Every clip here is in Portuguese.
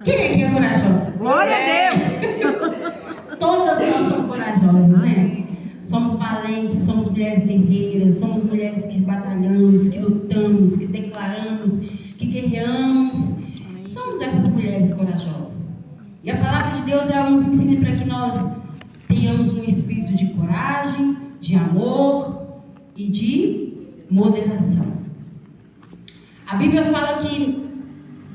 Quem aqui é corajosa? Glória a Deus! Todas nós somos corajosas, né? Somos valentes, somos mulheres guerreiras, somos mulheres que batalhamos, que lutamos, que declaramos, que guerreamos. Somos essas mulheres corajosas. E a palavra de Deus, ela nos ensina para que nós tenhamos um espírito de coragem, de amor e de moderação. A Bíblia fala que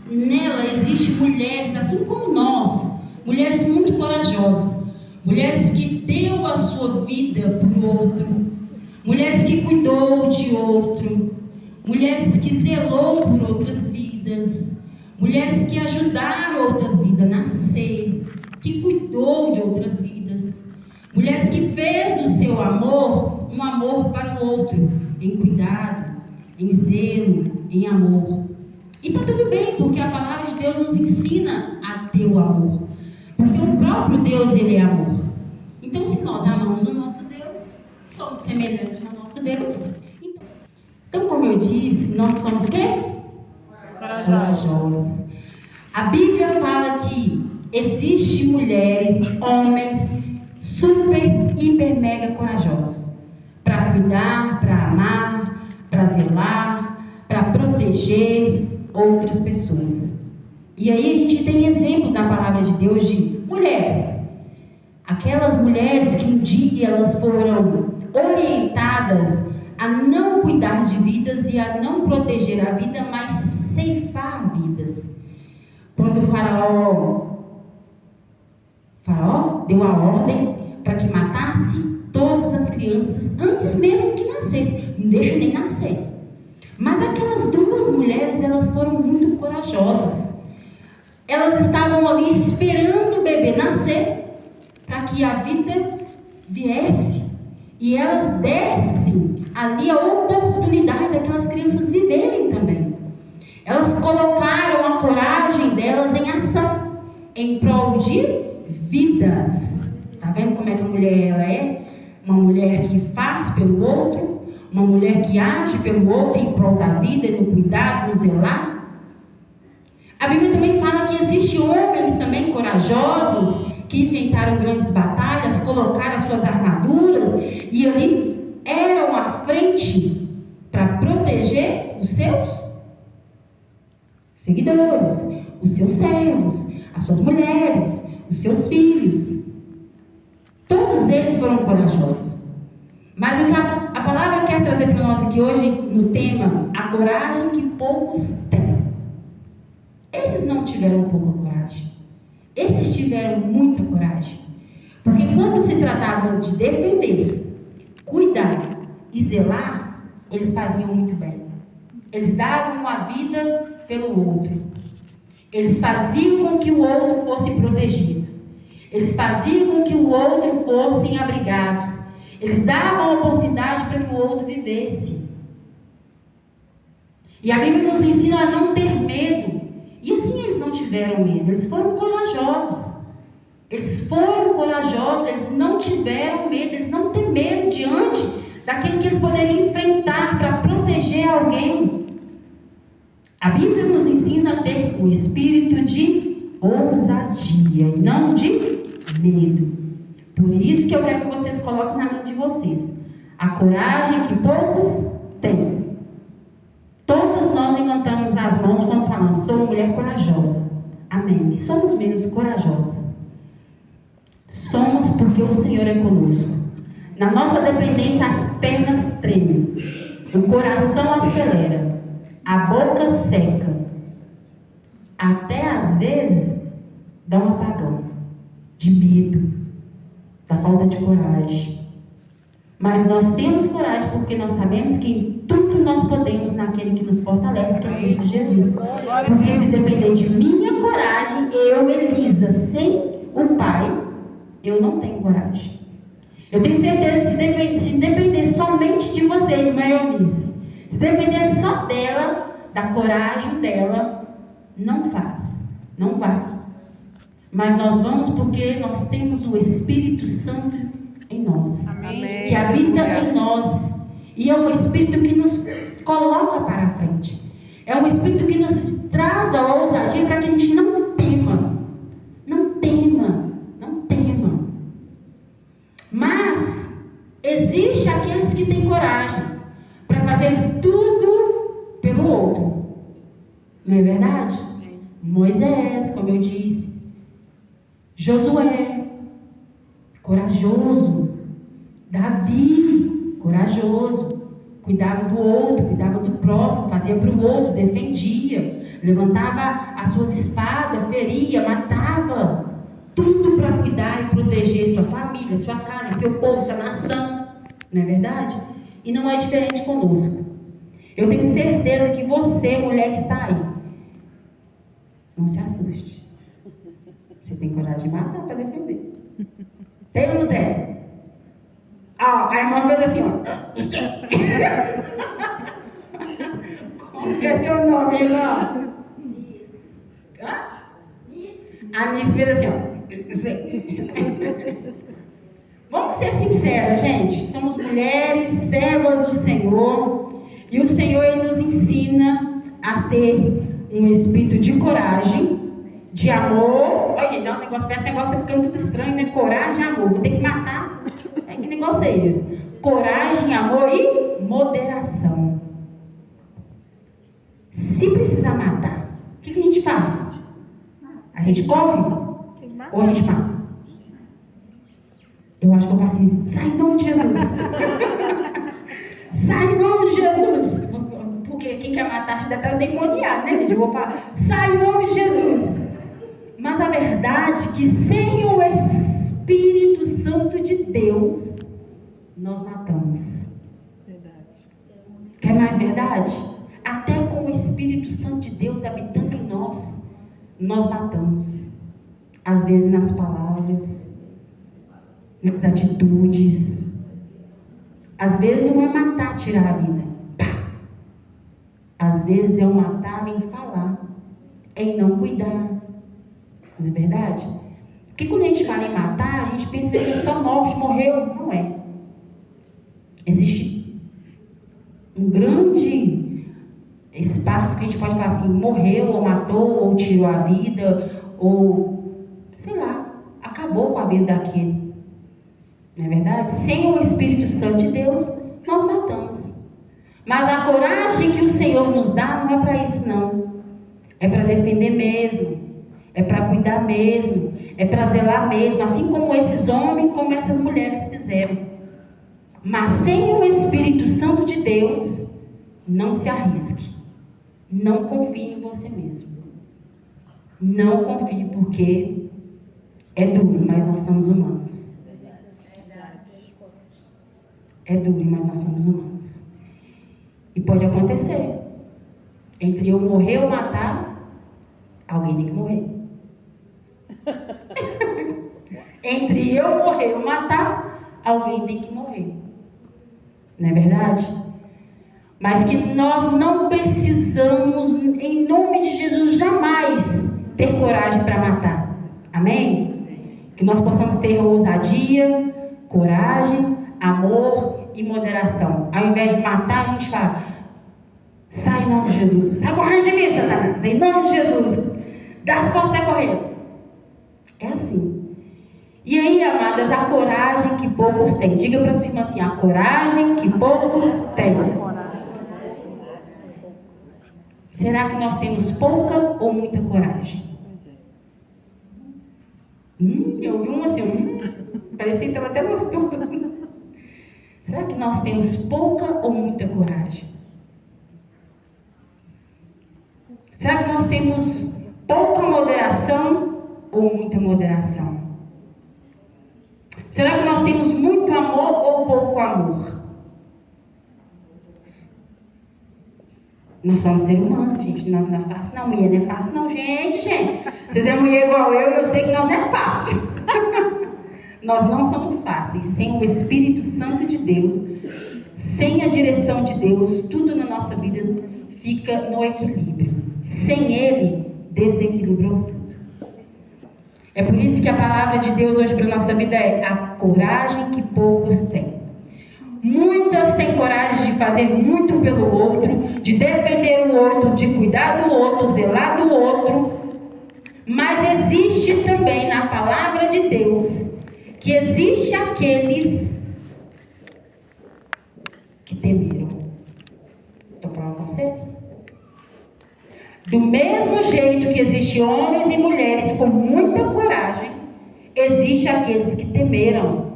nela existem mulheres, assim como nós, mulheres muito corajosas, mulheres que deu a sua vida para o outro, mulheres que cuidou de outro, mulheres que zelou por outras vidas, mulheres que ajudaram outras vidas a nascer, que cuidou de outras vidas, mulheres que fez do seu amor um amor para o outro, em cuidado, em zelo, em amor. E está tudo bem, porque a palavra de Deus nos ensina a ter o amor, porque o próprio Deus, ele é amor. Então, se nós amamos o nosso Deus, somos semelhantes ao nosso Deus. Então, como eu disse, nós somos o quê? Corajosos. A Bíblia fala que existem mulheres, homens super, hiper, mega corajosos para cuidar, para amar, para zelar, para proteger outras pessoas. E aí a gente tem exemplo na palavra de Deus de mulheres. Aquelas mulheres que um dia elas foram orientadas a não cuidar de vidas e a não proteger a vida, mas ceifar vidas. Quando o faraó deu a ordem para que matasse todas as crianças antes mesmo que nascesse, não deixa nem nascer. Mas aquelas duas mulheres, elas foram muito corajosas. Elas estavam ali esperando o bebê nascer para que a vida viesse e elas dessem ali a oportunidade daquelas crianças viverem também. Elas colocaram a coragem delas em ação, em prol de vidas. Tá vendo como é que a mulher ela é? Uma mulher que faz pelo outro, uma mulher que age pelo outro em prol da vida, no cuidado, no zelar. A Bíblia também fala que existem homens também corajosos que enfrentaram grandes batalhas, colocaram as suas armaduras e ali eram à frente para proteger os seus seguidores, os seus servos, as suas mulheres, os seus filhos. Todos eles foram corajosos. Mas o que a palavra quer trazer para nós aqui hoje no tema, a coragem que poucos têm. Esses não tiveram pouca coragem. Esses tiveram muita coragem. Porque quando se tratava de defender, cuidar e zelar, eles faziam muito bem. Eles davam a vida pelo outro. Eles faziam com que o outro fosse protegido. Eles faziam com que o outro fossem abrigados. Eles davam a oportunidade para que o outro vivesse. E a Bíblia nos ensina a não ter medo. E assim eles não tiveram medo. Eles foram corajosos. Eles foram corajosos. Eles não tiveram medo. Eles não temeram diante daquilo que eles poderiam enfrentar para proteger alguém. A Bíblia nos ensina a ter o espírito de ousadia e não de medo. Por isso que eu quero que vocês coloquem na mente de vocês a coragem que poucos têm. Todas nós levantamos as mãos quando falamos, sou uma mulher corajosa. Amém. E somos mesmo corajosas. Somos porque o Senhor é conosco. Na nossa dependência as pernas tremem, o coração acelera, a boca seca, até às vezes dá um apagão de medo, da falta de coragem. Mas nós temos coragem porque nós sabemos que em tudo nós podemos naquele que nos fortalece, que é Cristo Jesus. Porque se depender de minha coragem, eu, Elisa, sem o Pai, eu não tenho coragem. Eu tenho certeza que se depender somente de você, irmã Eunice, se depender só dela, da coragem dela, não faz, não vai. Mas nós vamos porque nós temos o Espírito Santo em nós. Amém. Que habita em nós. E é um Espírito que nos coloca para a frente. É um Espírito que nos traz a ousadia para que a gente não tema. Moisés, como eu disse. Josué, corajoso. Davi, corajoso. Cuidava do outro, cuidava do próximo, fazia para o outro, defendia. Levantava as suas espadas, feria, matava. Tudo para cuidar e proteger sua família, sua casa, seu povo, sua nação. Não é verdade? E não é diferente conosco. Eu tenho certeza que você, mulher que está aí, não se assuste. Você tem coragem de matar para defender. Tem ou não tem? A irmã fez assim, ó. Como que é seu nome, irmã? A Nice fez assim, ó. Vamos ser sinceras, gente. Somos mulheres, servas do Senhor. E o Senhor, Ele nos ensina a ter um espírito de coragem, de amor. Olha, gente, esse negócio tá ficando tudo estranho, né? Coragem e amor. Vou ter que matar. Que negócio é esse? Coragem, amor e moderação. Se precisar matar, o que a gente faz? A gente corre ou a gente mata? Eu acho que eu faço assim, sai em nome de Jesus. Sai em nome de Jesus. Porque quem quer matar ainda está endemoniado, né, gente? Eu vou falar, sai em nome de Jesus. Mas a verdade é que sem o Espírito Santo de Deus, nós matamos. Verdade. Quer mais verdade? Até com o Espírito Santo de Deus habitando em nós, nós matamos. Às vezes nas palavras, nas atitudes. Às vezes não é matar, tirar a vida. Pá. Às vezes é o matar em falar, em não cuidar. Não é verdade? Porque quando a gente fala em matar, a gente pensa que é só morte, morreu. Não é. Existe um grande espaço que a gente pode falar assim, morreu, ou matou, ou tirou a vida, ou, sei lá, acabou com a vida daquele. Não é verdade? Sem o Espírito Santo de Deus, nós matamos. Mas a coragem que o Senhor nos dá não é para isso, não. É para defender mesmo. É para cuidar mesmo. É para zelar mesmo. Assim como esses homens, como essas mulheres fizeram. Mas sem o Espírito Santo de Deus, não se arrisque. Não confie em você mesmo. Não confie, porque é duro, mas nós somos humanos. É duro, mas nós somos humanos. E pode acontecer. Entre eu morrer ou matar, alguém tem que morrer. Entre eu morrer ou matar, alguém tem que morrer. Não é verdade? Mas que nós não precisamos, em nome de Jesus, jamais ter coragem para matar. Amém? Que nós possamos ter ousadia, coragem, amor e moderação. Ao invés de matar, a gente fala, sai em nome de Jesus. Sai correndo de mim, Satanás. Em nome de Jesus. Dá as costas, sai correndo. É assim. E aí, amadas, a coragem que poucos têm. Diga para sua irmã assim, a coragem que poucos têm. Será que nós temos pouca ou muita coragem? Eu vi um assim, parecia que estava até gostoso. Será que nós temos pouca ou muita coragem? Será que nós temos pouca moderação ou muita moderação? Será que nós temos muito amor ou pouco amor? Nós somos seres humanos, gente. Nós não é fácil, não. Mulher não é fácil, não. Gente. Vocês é mulher igual eu sei que nós não é fácil. Nós não somos fáceis. Sem o Espírito Santo de Deus, sem a direção de Deus, tudo na nossa vida fica no equilíbrio. Sem Ele, desequilibrou tudo. É por isso que a palavra de Deus hoje para a nossa vida é a coragem que poucos têm. Muitas têm coragem de fazer muito pelo outro, de defender o outro, de cuidar do outro, zelar do outro. Mas existe também na palavra de Deus que existe aqueles que temeram. Estou falando com vocês? Do mesmo jeito que existe existe homens e mulheres com muita coragem, existe aqueles que temeram,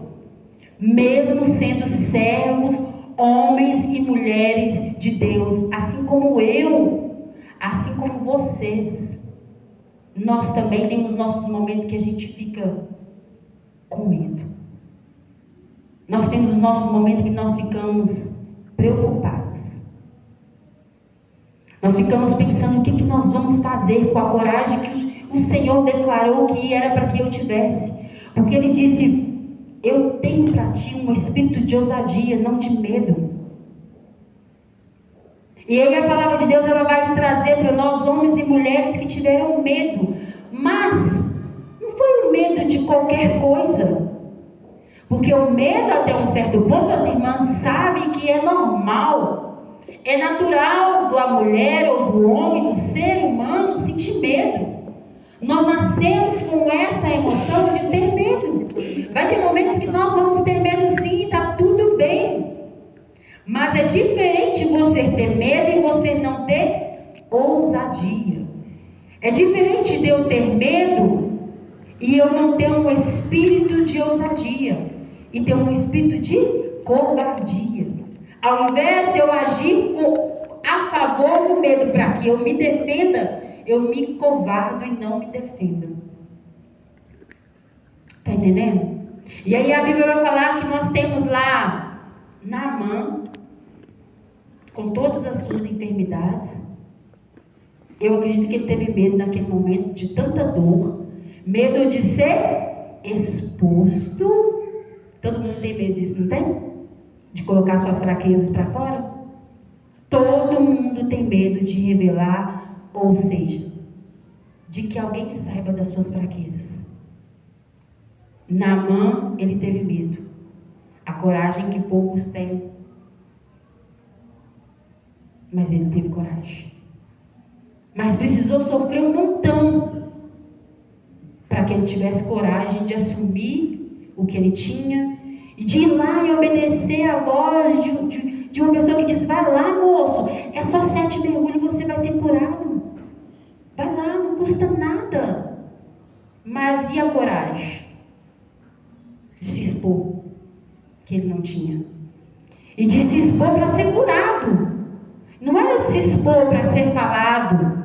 mesmo sendo servos, homens e mulheres de Deus, assim como eu, assim como vocês. Nós também temos nossos momentos que a gente fica com medo. Nós temos os nossos momentos que nós ficamos preocupados. Nós ficamos pensando o que nós vamos fazer com a coragem que o Senhor declarou que era para que eu tivesse. Porque Ele disse: eu tenho para ti um espírito de ousadia, não de medo. E aí a palavra de Deus, ela vai trazer para nós homens e mulheres que tiveram medo. Mas não foi um medo de qualquer coisa. Porque o medo, até um certo ponto, as irmãs sabem que é normal. É natural da mulher ou do homem, do ser humano, sentir medo. Nós nascemos com essa emoção de ter medo. Vai ter momentos que nós vamos ter medo sim, está tudo bem. Mas é diferente você ter medo e você não ter ousadia. É diferente de eu ter medo e eu não ter um espírito de ousadia. E ter um espírito de covardia. Ao invés de eu agir a favor do medo para que eu me defenda, eu me covardo e não me defendo. Está entendendo? E aí a Bíblia vai falar que nós temos lá Naamã, com todas as suas enfermidades. Eu acredito que ele teve medo naquele momento de tanta dor, medo de ser exposto. Todo mundo tem medo disso, não tem? De colocar suas fraquezas para fora? Todo mundo tem medo de revelar, ou seja, de que alguém saiba das suas fraquezas. Naamã, ele teve medo. A coragem que poucos têm. Mas ele teve coragem. Mas precisou sofrer um montão para que ele tivesse coragem de assumir o que ele tinha e de ir lá e obedecer a voz de uma pessoa que disse: vai lá, moço, é só 7 mergulhos e você vai ser curado. Vai lá, não custa nada. Mas e a coragem de se expor, que ele não tinha, e de se expor para ser curado? Não era de se expor para ser falado.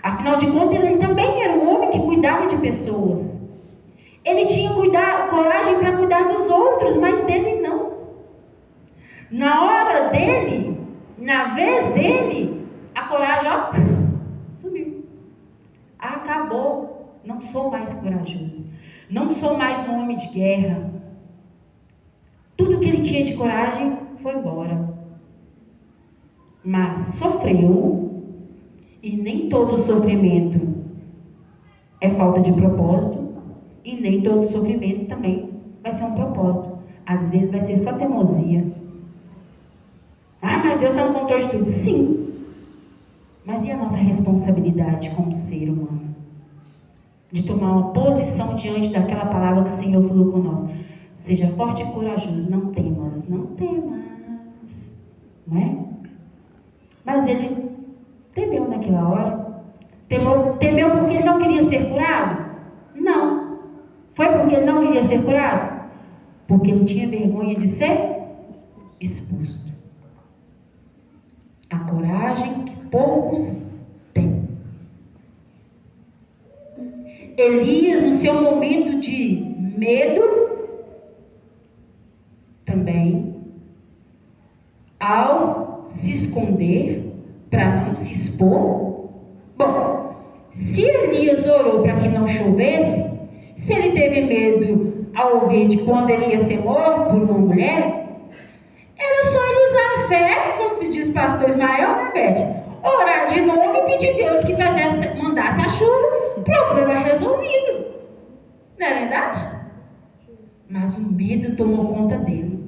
Afinal de contas, ele também era um homem que cuidava de pessoas. Ele tinha coragem para cuidar dos outros, mas dele não. Na hora dele, na vez dele, a coragem, sumiu. Acabou. Não sou mais corajoso. Não sou mais um homem de guerra. Tudo que ele tinha de coragem foi embora. Mas sofreu, e nem todo sofrimento é falta de propósito. E nem todo sofrimento também vai ser um propósito. Às vezes vai ser só teimosia. Mas Deus está no controle de tudo. Sim. Mas e a nossa responsabilidade como ser humano? De tomar uma posição diante daquela palavra que o Senhor falou com nós. Seja forte e corajoso. Não temas. Não temas. Não é? Mas ele temeu naquela hora. Temeu porque ele não queria ser curado? Não. Foi porque ele não queria ser curado? Porque ele tinha vergonha de ser exposto. A coragem que poucos têm. Elias, no seu momento de medo, também, ao se esconder, para não se expor. Bom, se Elias orou para que não chovesse, se ele teve medo ao ouvir de quando ele ia ser morto por uma mulher, era só ele usar a fé, como se diz o pastor Ismael, né, Beth? Orar de novo e pedir a Deus que mandasse a chuva, problema resolvido. Não é verdade? Mas o medo tomou conta dele.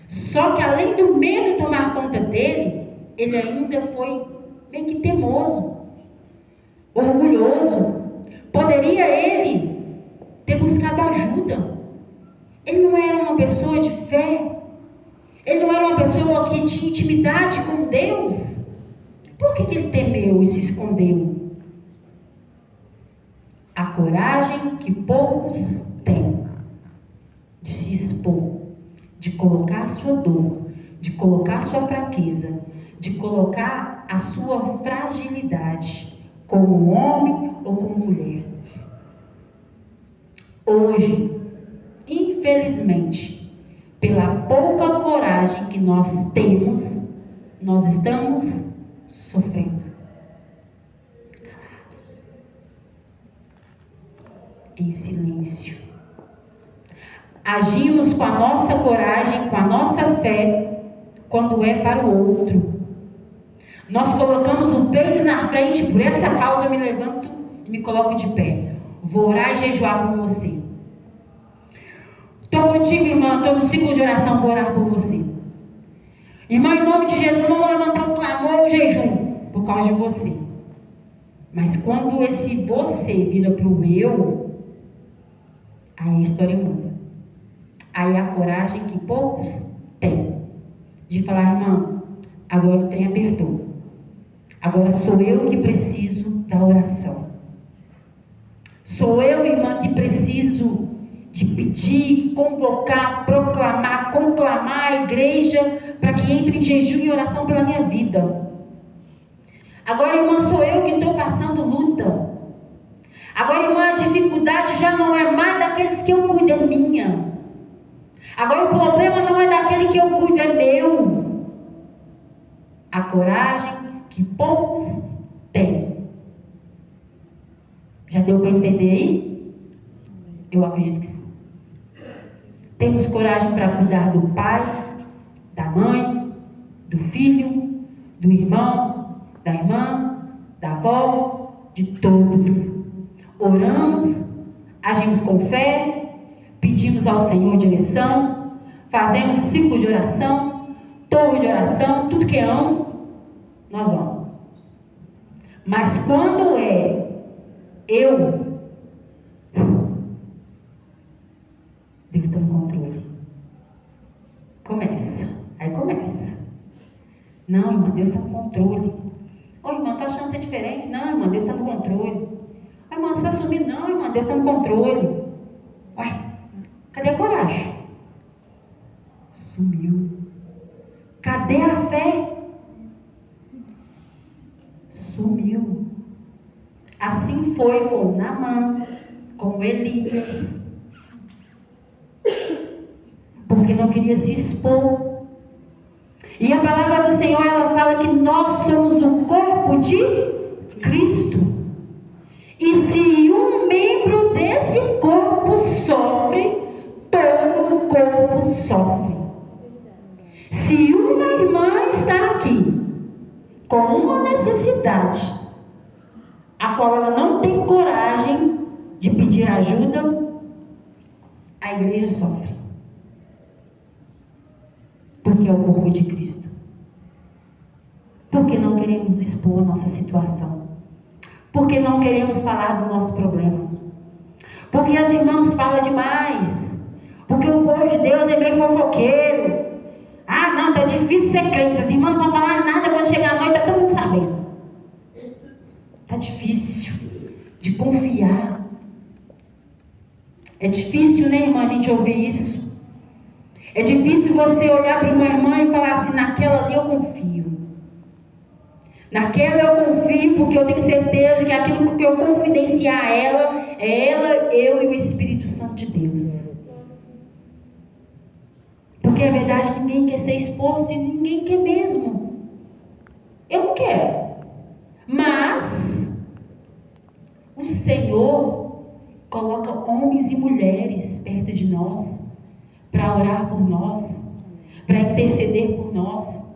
Só que além do medo tomar conta dele, ele ainda foi bem que teimoso, orgulhoso. Poderia ele ter buscado ajuda. Ele não era uma pessoa de fé. Ele não era uma pessoa que tinha intimidade com Deus. Por que ele temeu e se escondeu? coragem que poucos têm de se expor, de colocar a sua dor, de colocar a sua fraqueza, de colocar a sua fragilidade, como homem ou como mulher. Hoje, infelizmente, pela pouca coragem que nós temos, nós estamos sofrendo. Calados. Em silêncio. Agimos com a nossa coragem, com a nossa fé, quando é para o outro. Nós colocamos o peito na frente, por essa causa eu me levanto e me coloco de pé. Vou orar e jejuar por você. Estou contigo, irmã, estou no ciclo de oração, vou orar por você. Irmã, em nome de Jesus, não vou levantar um clamor ou um jejum por causa de você. Mas quando esse você vira para o eu, aí a história muda. Aí a coragem que poucos têm de falar, irmã, agora o trem apertou. Agora sou eu que preciso da oração. Sou eu, irmã, que preciso de pedir, convocar, proclamar, conclamar a igreja para que entre em jejum e oração pela minha vida. Agora, irmã, sou eu que estou passando luta. Agora, irmã, a dificuldade já não é mais daqueles que eu cuido, é minha. Agora o problema não é daquele que eu cuido, é meu. A coragem que poucos têm. Já deu para entender aí? Eu acredito que sim. Temos coragem para cuidar do pai, da mãe, do filho, do irmão, da irmã, da avó, de todos. Oramos, agimos com fé, pedimos ao Senhor direção, fazemos ciclo de oração, torre de oração, tudo que amo, nós vamos. Mas quando é eu, Deus está no controle. Começa. Aí começa. Não, irmã, Deus está no controle. Ô, irmã, está achando ser diferente? Não, irmã, Deus está no controle. Ô, irmã, você está sumindo? Não, irmã, Deus está no controle. Ué, cadê a coragem? Sumiu. Cadê a fé? Sumiu. Assim foi com Naamã, com Elias. Porque não queria se expor. E a palavra do Senhor, ela fala que nós somos o corpo de Cristo. E se um membro desse corpo sofre, todo o corpo sofre. Se uma irmã está aqui com uma necessidade, a qual ela não tem coragem de pedir ajuda, a igreja sofre. Porque é o corpo de Cristo. Porque não queremos expor a nossa situação. Porque não queremos falar do nosso problema. Porque as irmãs falam demais. Porque o povo de Deus é meio fofoqueiro. Ah, não, tá difícil ser crente. As irmãs não vão falar nada quando chegar a noite, tá todo mundo sabendo. Tá difícil de confiar. É difícil, né, irmã, a gente ouvir isso. É difícil você olhar para uma irmã e falar assim, naquela ali eu confio. Naquela eu confio porque eu tenho certeza que aquilo que eu confidenciar a ela, é ela, eu e o Espírito Santo de Deus. Porque a verdade, ninguém quer ser exposto e ninguém quer mesmo. Eu não quero. Mas o Senhor coloca homens e mulheres perto de nós para orar por nós, para interceder por nós.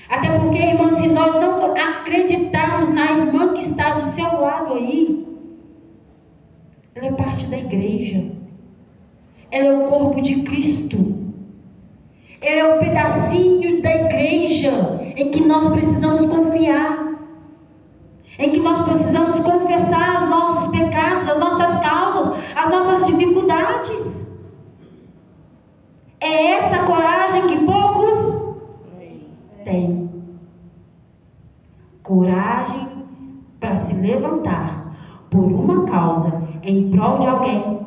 Até porque, irmã, se nós não acreditarmos na irmã que está do seu lado aí, ela é parte da igreja. Ela é o corpo de Cristo. Ela é o pedacinho da igreja em que nós precisamos confiar. Em que nós precisamos confessar os nossos pecados, as nossas causas, as nossas dificuldades. É essa coragem que poucos têm. Coragem para se levantar por uma causa em prol de alguém,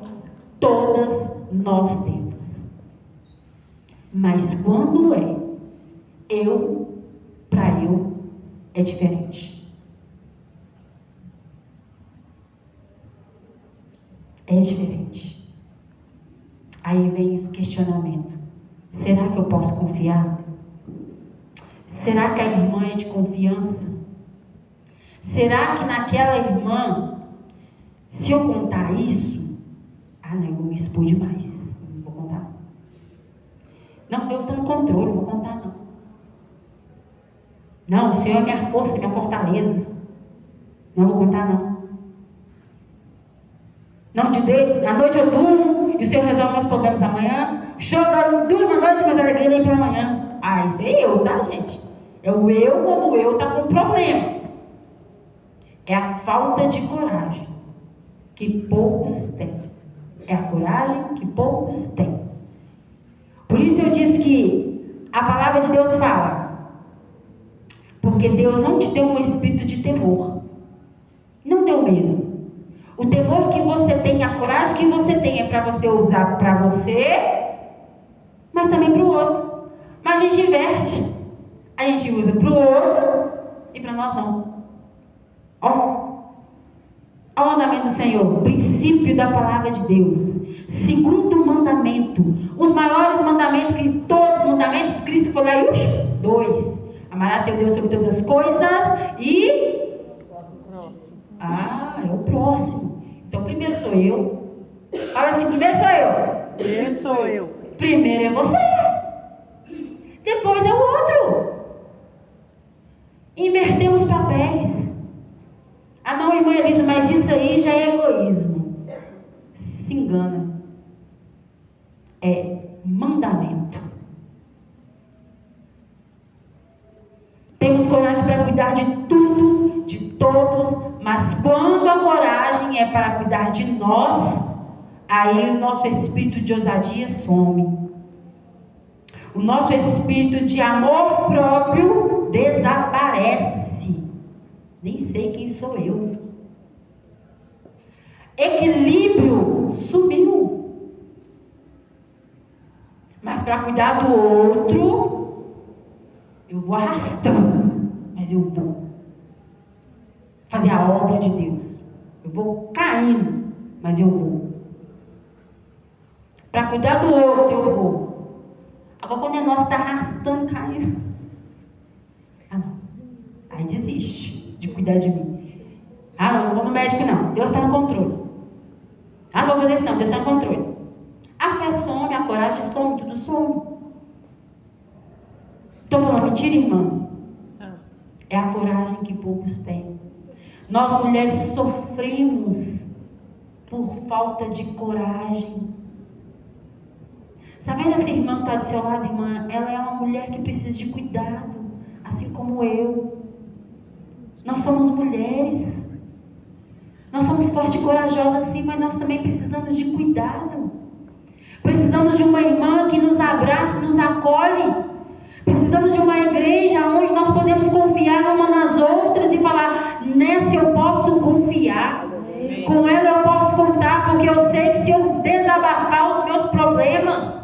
todas nós temos. Mas quando é eu para eu, é diferente. É diferente. Aí vem esse questionamento. Será que eu posso confiar? Será que a irmã é de confiança? Será que naquela irmã, se eu contar isso, não, eu vou me expor demais. Não vou contar. Não, Deus está no controle, não vou contar não. Não, o Senhor é minha força, minha fortaleza. Não vou contar não. Não, à noite eu durmo e o Senhor resolve meus problemas amanhã. Choro, durmo à noite, mas a alegria vem pela manhã. Isso é eu, tá, gente? É o eu quando o eu está com um problema. É a falta de coragem que poucos têm. É a coragem que poucos têm. Por isso eu disse que a palavra de Deus fala. Porque Deus não te deu um espírito de temor. Não deu mesmo. O temor que você tem, a coragem que você tem é para você usar para você, mas também para o outro. Mas a gente inverte. A gente usa para o outro e para nós não. Olha o mandamento do Senhor. Princípio da palavra de Deus. Segundo mandamento. Os maiores mandamentos, que todos os mandamentos, Cristo falou aí, 2. Amará teu Deus sobre todas as coisas e... é o próximo. Então, primeiro sou eu. Fala assim, primeiro sou eu. Primeiro sou eu. Primeiro é você. Depois é o outro. Inverter os papéis. Não, irmã Elisa, mas isso aí já é egoísmo. Se engana. É mandamento. Temos coragem para cuidar de tudo, de todos, mas quando a coragem é para cuidar de nós, aí o nosso espírito de ousadia some. O nosso espírito de amor próprio desaparece. Nem sei quem sou eu. Equilíbrio sumiu. Mas para cuidar do outro, eu vou arrastando, mas eu vou fazer a obra de Deus. Eu vou caindo, mas eu vou. Para cuidar do outro, eu vou. Agora, quando é nosso, está arrastando, caindo. Não. Aí desiste de cuidar de mim. Não vou no médico, não. Deus está no controle. Não vou fazer isso, não. Deus está no controle. A fé some, a coragem some, tudo some. Estou falando mentira, irmãs? É a coragem que poucos têm. Nós mulheres sofremos por falta de coragem. Sabe essa irmã que está do seu lado, irmã? Ela é uma mulher que precisa de cuidado, assim como eu. Nós somos mulheres. Nós somos fortes e corajosas sim, mas nós também precisamos de cuidado. Precisamos de uma irmã que nos abrace, nos acolhe. Precisamos de uma igreja onde nós podemos confiar uma nas outras e falar, nessa eu posso confiar. Com ela eu posso contar, porque eu sei que se eu desabafar os meus problemas,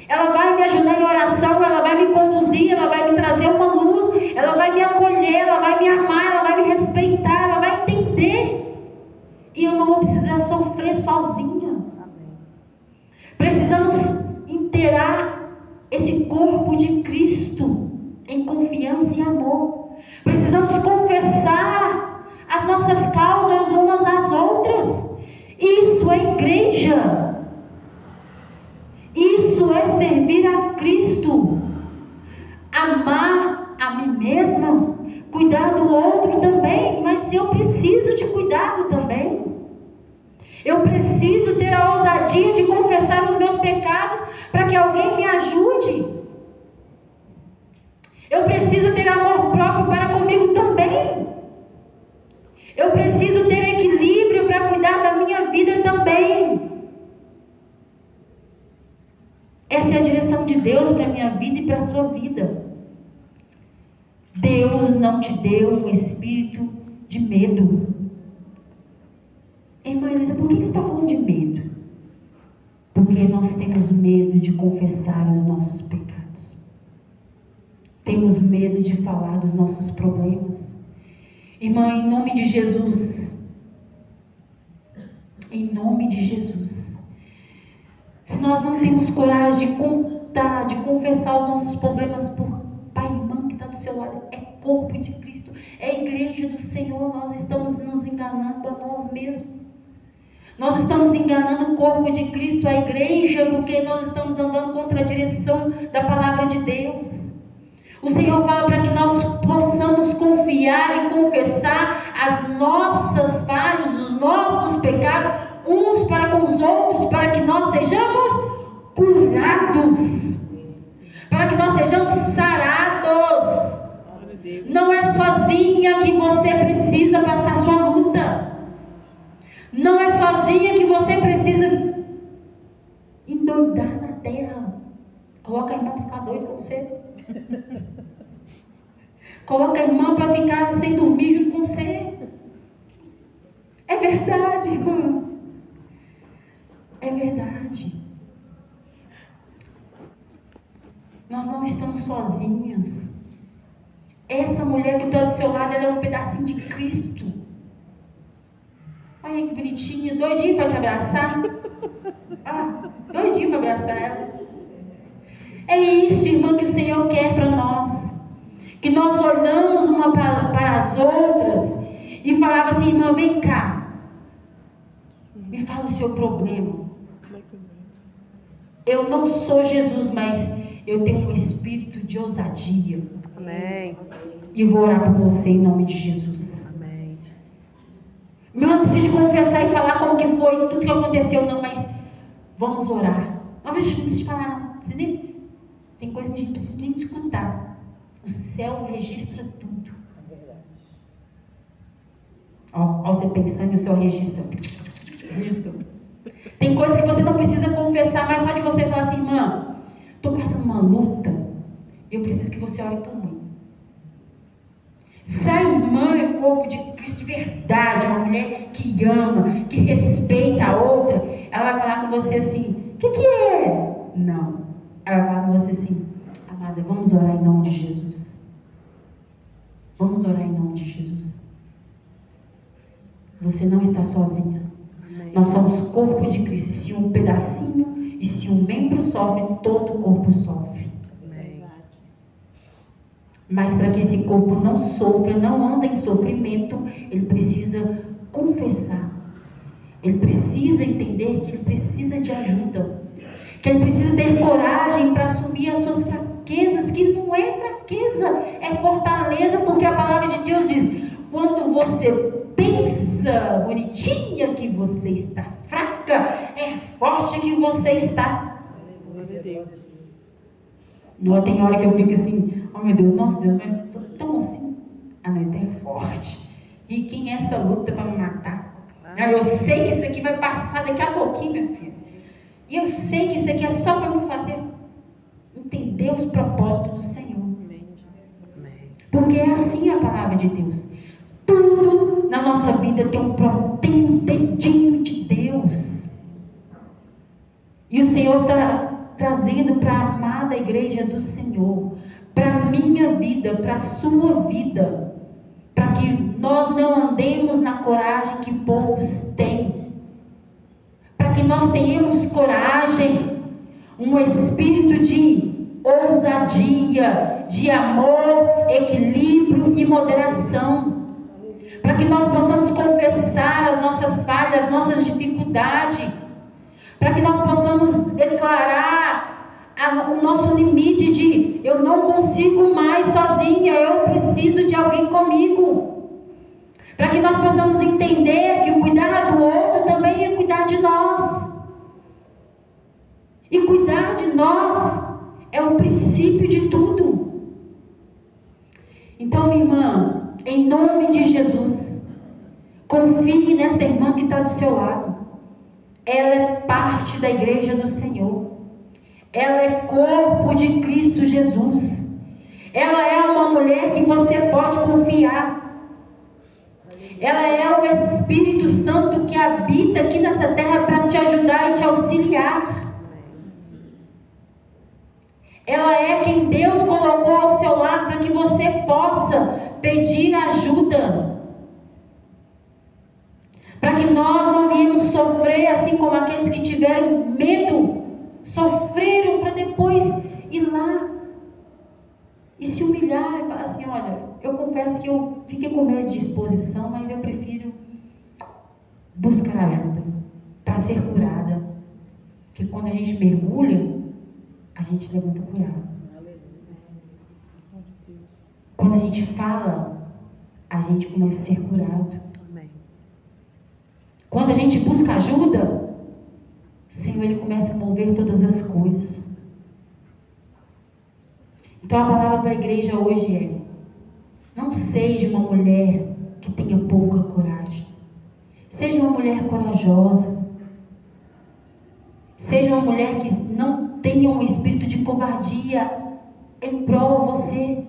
ela vai me ajudar em oração, ela vai me conduzir, ela vai me trazer uma luz, ela vai me acolher, ela vai me amar, ela vai me respeitar, ela vai entender. E eu não vou precisar sofrer sozinha. Precisamos inteirar esse corpo de Cristo em confiança e amor. Precisamos confessar as nossas causas umas às outras. Isso é igreja. Isso é servir a Cristo. Amar a mim mesma, cuidar do outro também, mas eu preciso de cuidado também. Eu preciso ter a ousadia de confessar os meus pecados para que alguém me ajude. Eu preciso ter amor próprio para comigo também. Eu preciso ter equilíbrio para cuidar da minha vida também. Essa é a direção de Deus para a minha vida e para a sua vida. Deus não te deu um espírito de medo. Irmã Elisa, por que você está falando de medo? Porque nós temos medo de confessar os nossos pecados. Temos medo de falar dos nossos problemas. Irmã, em nome de Jesus, em nome de Jesus, se nós não temos coragem de contar, de confessar os nossos problemas por pai e irmã que está do seu lado, é corpo de Cristo, é a igreja do Senhor, nós estamos nos enganando a nós mesmos. Nós estamos enganando o corpo de Cristo, a igreja, porque nós estamos andando contra a direção da palavra de Deus. O Senhor fala para que nós possamos confiar e confessar as nossas falhas, os nossos pecados, uns para com os outros, para que nós sejamos curados, para que nós sejamos sarados. Não é sozinha que você precisa passar sua luta. Não é sozinha que você precisa endoidar na terra. Coloca a irmã para ficar doida com você. Coloca a irmã para ficar sem dormir junto com você. É verdade, irmã. É verdade. Nós não estamos sozinhas. Essa mulher que está do seu lado, ela é um pedacinho de Cristo. Olha que bonitinha, doidinho para te abraçar. Ah, doidinho para abraçar ela. É isso, irmã, que o Senhor quer para nós. Que nós olhamos uma para as outras e falava assim, irmã, vem cá. Me fala o seu problema. Eu não sou Jesus, mas eu tenho um espírito de ousadia. Amém. E vou orar por você em nome de Jesus. Amém. Não preciso confessar e falar como que foi, tudo que aconteceu, não, mas vamos orar. Não precisa falar, não. Precisa nem, tem coisa que a gente não precisa nem escutar. O céu registra tudo. É verdade. Ó, você pensando e o céu registra. Tem coisa que você não precisa confessar, mas só de você falar assim, irmã, estou passando uma luta, eu preciso que você ore por mim. Se a irmã é corpo de Cristo de verdade, uma mulher que ama, que respeita a outra, ela vai falar com você assim, o que é? Não. Ela vai falar com você assim, amada, vamos orar em nome de Jesus. Vamos orar em nome de Jesus. Você não está sozinha. Amém. Nós somos corpo de Cristo. Se um pedacinho e se um membro sofre, todo o corpo sofre. Amém. Mas para que esse corpo não sofra, não ande em sofrimento, ele precisa confessar. Ele precisa entender que ele precisa de ajuda. Que ele precisa ter coragem para assumir as suas fraquezas, que não é fraqueza, é fortaleza, porque a palavra de Deus diz, quando você pensa, bonitinha, que você está fraca, é forte que você está. Glória a Deus. Não, tem hora que eu fico assim, oh meu Deus, nossa Deus, mas estou tão assim. A noite é forte. E quem é essa luta para me matar? Eu sei que isso aqui vai passar daqui a pouquinho, minha filha. E eu sei que isso aqui é só para me fazer entender os propósitos do Senhor. Porque é assim a palavra de Deus. Tudo na nossa vida tem um dedinho de Deus. E o Senhor está trazendo para a amada igreja do Senhor, para a minha vida, para a sua vida, para que nós não andemos na coragem que poucos têm. Para que nós tenhamos coragem, um espírito de ousadia, de amor, equilíbrio e moderação. Para que nós possamos confessar as nossas falhas, as nossas dificuldades. Para que nós possamos declarar o nosso limite de eu não consigo mais sozinha, eu preciso de alguém comigo. Para que nós possamos entender que o cuidar do outro também é cuidar de nós. E cuidar de nós é o princípio de tudo. Então, minha irmã, em nome de Jesus, confie nessa irmã que está do seu lado. Ela é parte da igreja do Senhor. Ela é corpo de Cristo Jesus. Ela é uma mulher que você pode confiar. Ela é o Espírito Santo que habita aqui nessa terra para te ajudar e te auxiliar. Ela é quem Deus colocou ao seu lado para que você possa pedir ajuda. Para que nós não viemos sofrer assim como aqueles que tiveram medo, sofreram para depois ir lá e se humilhar e falar assim: olha, eu confesso que eu fiquei com medo de exposição, mas eu prefiro buscar ajuda para ser curada. Porque quando a gente mergulha, a gente levanta curado. Quando a gente fala, a gente começa a ser curado. Quando a gente busca ajuda, o Senhor, Ele começa a mover todas as coisas. Então a palavra para a igreja hoje é: não seja uma mulher que tenha pouca coragem. Seja uma mulher corajosa. Seja uma mulher que não tenha um espírito de covardia em prol a você.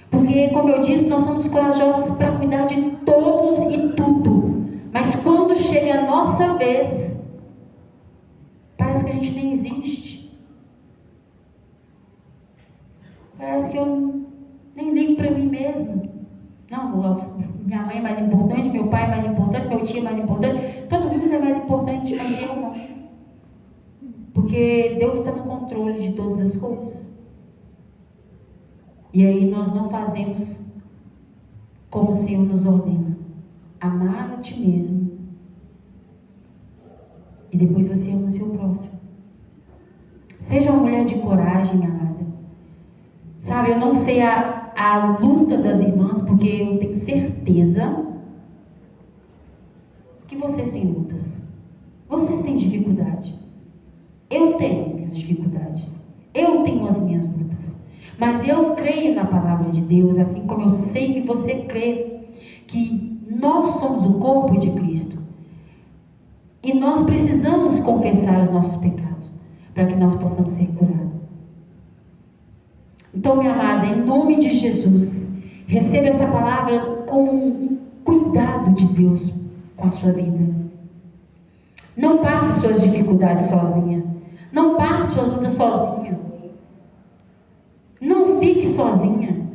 Porque, como eu disse, nós somos corajosos para cuidar de todos e tudo. Mas quando chega a nossa vez, parece que a gente nem existe. Parece que eu nem ligo para mim mesmo. Não, minha mãe é mais importante, meu pai é mais importante, meu tio é mais importante. Todo mundo é mais importante, mas eu não. Porque Deus está no controle de todas as coisas. E aí nós não fazemos como o Senhor nos ordena. Amar a ti mesmo. E depois você ama o seu próximo. Seja uma mulher de coragem, amada. Sabe, eu não sei a luta das irmãs, porque eu tenho certeza que vocês têm lutas. Vocês têm dificuldade. Eu tenho minhas dificuldades. Eu tenho as minhas lutas. Mas eu creio na palavra de Deus, assim como eu sei que você crê, que nós somos o corpo de Cristo. E nós precisamos confessar os nossos pecados, para que nós possamos ser curados. Então, minha amada, em nome de Jesus, receba essa palavra como um cuidado de Deus com a sua vida. Não passe suas dificuldades sozinha. Não passe suas lutas sozinha. Não fique sozinha.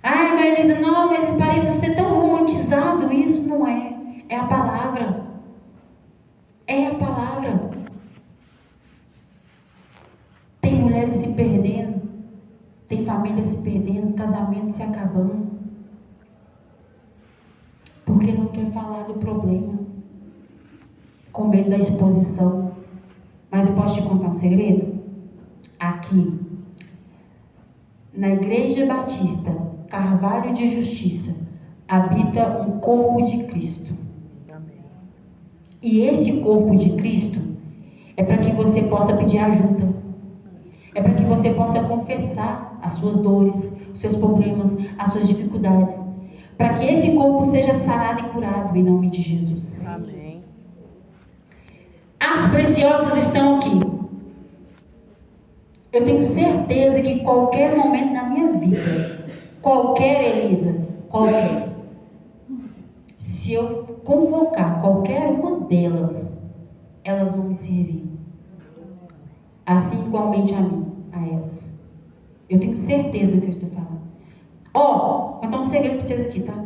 Ai, Marilisa, não, mas parece ser tão romantizado isso. Não é. É a palavra. É a palavra. Tem mulheres se perdendo. Tem famílias se perdendo. Casamento se acabando. Porque não quer falar do problema. Com medo da exposição. Mas eu posso te contar um segredo? Aqui, na Igreja Batista Carvalho de Justiça, habita um corpo de Cristo. E esse corpo de Cristo é para que você possa pedir ajuda. É para que você possa confessar as suas dores, os seus problemas, as suas dificuldades. Para que esse corpo seja sarado e curado em nome de Jesus. Amém. As preciosas estão aqui. Eu tenho certeza que qualquer momento na minha vida, qualquer Elisa, qualquer, se eu convocar qualquer uma delas, elas vão me servir. Assim igualmente a mim, a elas. Eu tenho certeza do que eu estou falando. Ó, vou contar um segredo para vocês aqui, tá?